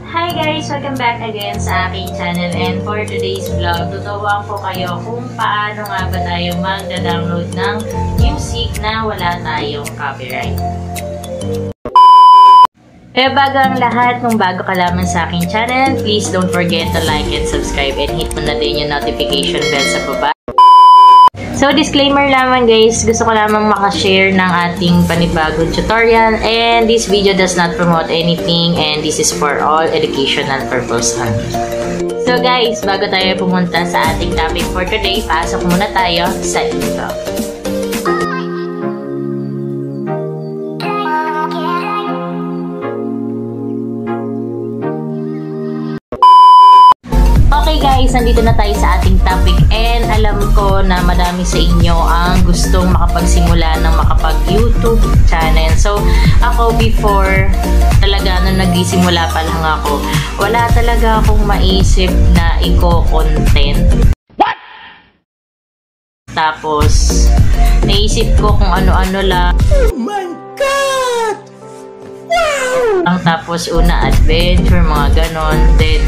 Hi guys! Welcome back again sa aking channel, and for today's vlog, tuturuan ko kayo kung paano nga ba tayo magda-download ng music na wala tayong copyright. Pero bago ang lahat, kung bago ka lamang sa aking channel, please don't forget to like and subscribe and hit mo na din yung notification bell sa baba. So, disclaimer lamang guys, gusto ko lamang makashare ng ating panibagong tutorial, and this video does not promote anything and this is for all educational purpose only. So guys, bago tayo pumunta sa ating topic for today, pasok muna tayo sa intro. Okay guys, nandito na tayo sa ating topic, and alam ko na madami sa inyo ang gustong makapagsimula ng makapag-YouTube channel. So, ako before, talaga nung nagsisimula pa lang ako, wala talaga akong maisip na i-content. What? Tapos, naisip ko kung ano-ano lang. Oh my God! Wow! Tapos, una adventure, mga ganon. Then,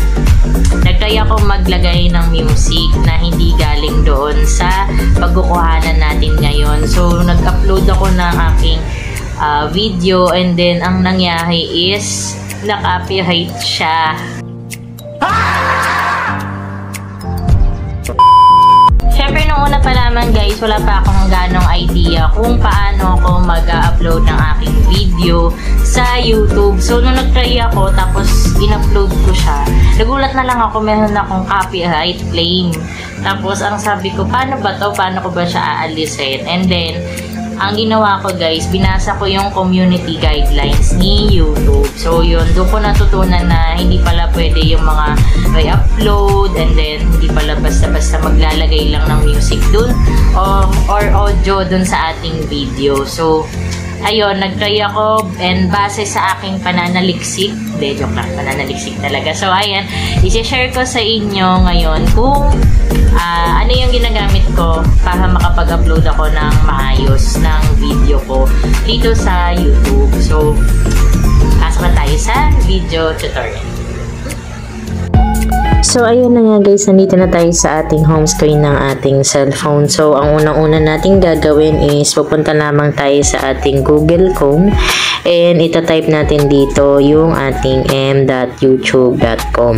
nagtry ako maglagay ng music na hindi galing doon sa pagkukuhanan natin ngayon. So, nag-upload ako ng aking video, and then ang nangyari is na-copyright siya. Siyempre, nung una pa lamang guys, wala pa akong ganong idea kung paano ako mag-upload ng aking video sa YouTube. So, nung nag-try ako, tapos in-upload ko siya, nagulat na lang ako, meron akong copyright claim. Tapos, ang sabi ko, paano ba to? Paano ko ba siya aalisin? And then, ang ginawa ko guys, binasa ko yung community guidelines ni YouTube. So yun, doon ko natutunan na hindi pala pwede yung mga re-upload, and then hindi pala basta-basta maglalagay lang ng music dun or audio dun sa ating video. So ayun, nag-try ako, and base sa aking pananaliksik, joke lang, pananaliksik talaga. So ayan, i-share ko sa inyo ngayon kung ano yung ginagamit ko para makapag-upload ako ng maayos ng video ko dito sa YouTube. So, pasok na tayo sa video tutorial. So, ayun na nga guys, nandito na tayo sa ating home screen ng ating cellphone. So, ang unang-una natin gagawin is pupunta lamang tayo sa ating Google Chrome, and itatype natin dito yung ating m.youtube.com.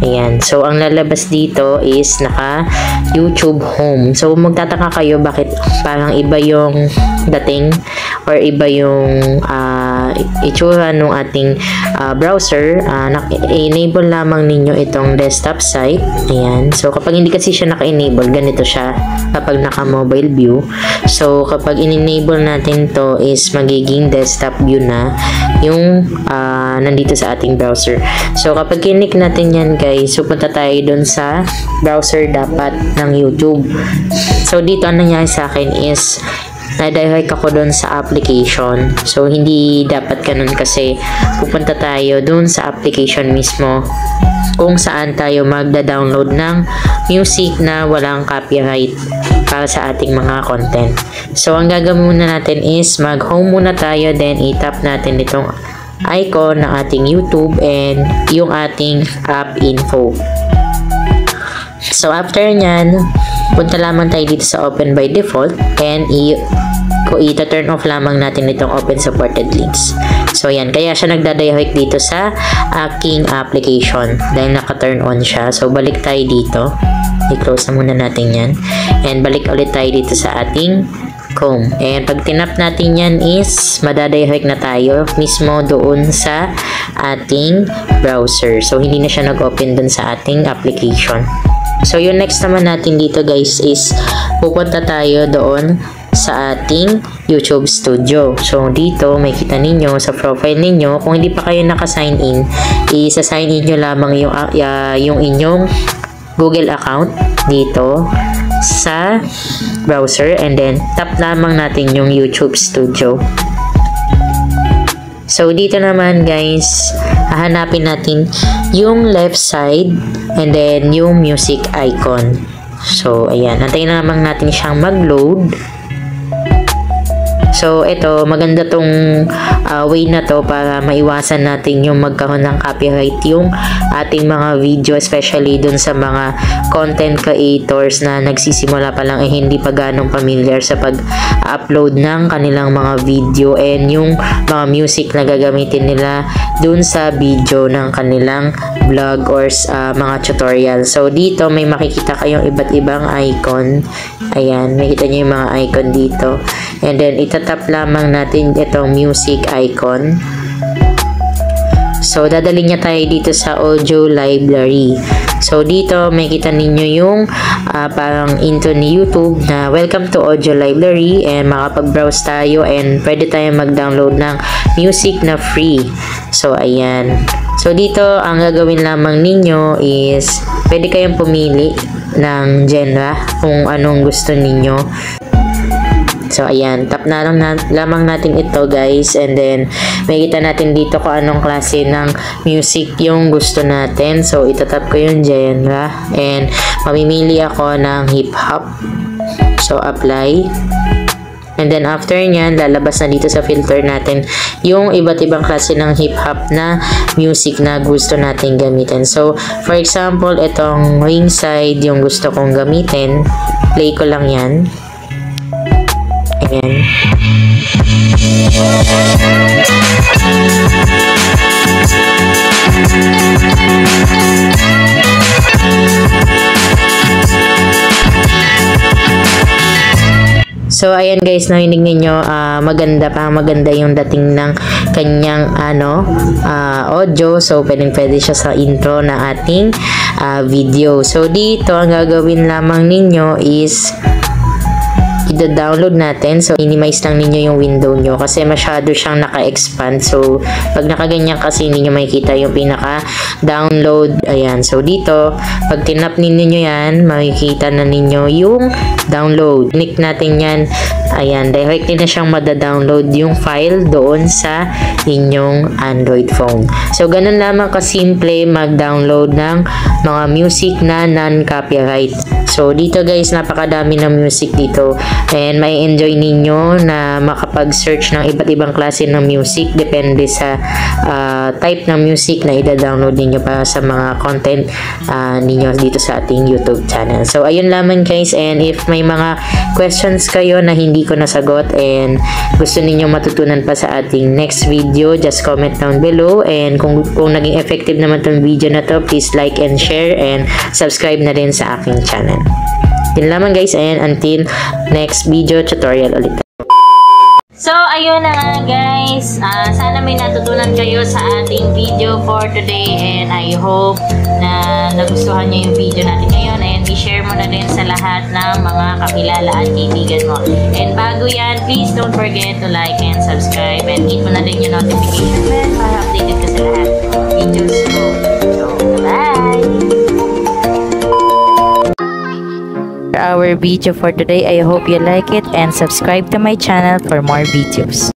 Ayan. So, ang lalabas dito is naka YouTube Home. So, magtataka kayo bakit parang iba yung dating or iba yung itsura ng ating browser. Enable lamang ninyo itong desktop site. Ayan. So, kapag hindi kasi siya naka-enable, ganito siya kapag naka-mobile view. So, kapag in-enable natin to is magiging desktop view na yung nandito sa ating browser. So, kapag kinik natin yan guys, pupunta tayo dun sa browser dapat ng YouTube. So, dito ang nangyari sa akin is na-direct ako dun sa application. So, hindi dapat ganun kasi pupunta tayo dun sa application mismo kung saan tayo magda-download ng music na walang copyright para sa ating mga content. So, ang gagawin muna natin is mag-home muna tayo, then i-tap natin itong icon ng ating YouTube and yung ating app info. So, after nyan, punta lamang tayo dito sa open by default, and i-turn off lamang natin itong open supported links. So, yan. Kaya siya nagdadirect dito sa aking application dahil naka-turn on siya. So, balik tayo dito. I-close na muna natin yan. And balik ulit tayo dito sa ating Chrome. And pag tinap natin yan is madadirect na tayo mismo doon sa ating browser. So, hindi na siya nag-open doon sa ating application. So, yung next naman natin dito guys is pupunta tayo doon sa ating YouTube Studio. So, dito may kita ninyo sa profile ninyo. Kung hindi pa kayo naka-sign in, isa-sign in nyo lamang yung inyong Google account dito sa browser, and then tap lamang natin yung YouTube Studio. So, dito naman guys, hahanapin natin yung left side and then yung music icon. So, ayan. Antayin na lamang natin siyang mag-load. So, ito, maganda tong way na to para maiwasan natin yung magkaroon ng copyright yung ating mga video, especially dun sa mga content creators na nagsisimula pa lang hindi pa ganong familiar sa pag-upload ng kanilang mga video and yung mga music na gagamitin nila dun sa video ng kanilang vlog or mga tutorial. So, dito may makikita kayong iba't ibang icon. Ayan, makita nyo yung mga icon dito. And then, itatap lamang natin itong music icon. So, dadalhin niya tayo dito sa audio library. So, dito, makikita ninyo yung parang intro ni YouTube na welcome to audio library, and makapag-browse tayo and pwede tayo mag-download ng music na free. So, ayan. So, dito, ang gagawin lamang ninyo is pwede kayong pumili ng genre kung anong gusto ninyo. So, ayan. Tap na lamang natin ito, guys. And then, makikita natin dito kung anong klase ng music yung gusto natin. So, itatap ko yung genre. And, mamimili ako ng hip-hop. So, apply. And then, after nyan, lalabas na dito sa filter natin yung iba't ibang klase ng hip-hop na music na gusto natin gamitin. So, for example, itong ringside yung gusto kong gamitin. Play ko lang yan. Ayan. So, ayan guys, narinig ninyo, maganda yung dating ng kanyang audio. So, pwede siya sa intro ng ating video. So, dito, ang gagawin lamang ninyo is i-download natin. So, minimize lang ninyo yung window nyo kasi masyado siyang naka-expand. So, pag nakaganyan kasi hindi nyo makikita yung pinaka-download. Ayan. So, dito, pag tinap ninyo yan, makikita na ninyo yung download. Click natin yan. Ayan. Directly na siyang mada-download yung file doon sa inyong Android phone. So, ganun lamang kasimple mag-download ng mga music na non-copyright. So, dito guys, napakadami ng music dito. And may enjoy ninyo na makapag-search ng iba't ibang klase ng music. Depende sa type ng music na ida-download ninyo para sa mga content ninyo dito sa ating YouTube channel. So, ayun lamang guys. And if may mga questions kayo na hindi ko nasagot and gusto ninyo matutunan pa sa ating next video, just comment down below. And kung naging effective naman tong video na to, please like and share and subscribe na rin sa aking channel. Yun lamang guys, and until next video tutorial ulit. So, ayun na nga guys. Sana may natutunan kayo sa ating video for today, and I hope na nagustuhan nyo yung video natin ngayon, and i-share mo na rin sa lahat ng mga kakilala at kaibigan mo. And bago yan, please don't forget to like and subscribe, and hit mo na rin yung notification bell para updated ka sa lahat ng videos ko. So, bye! Our video for today. I hope you like it and subscribe to my channel for more videos.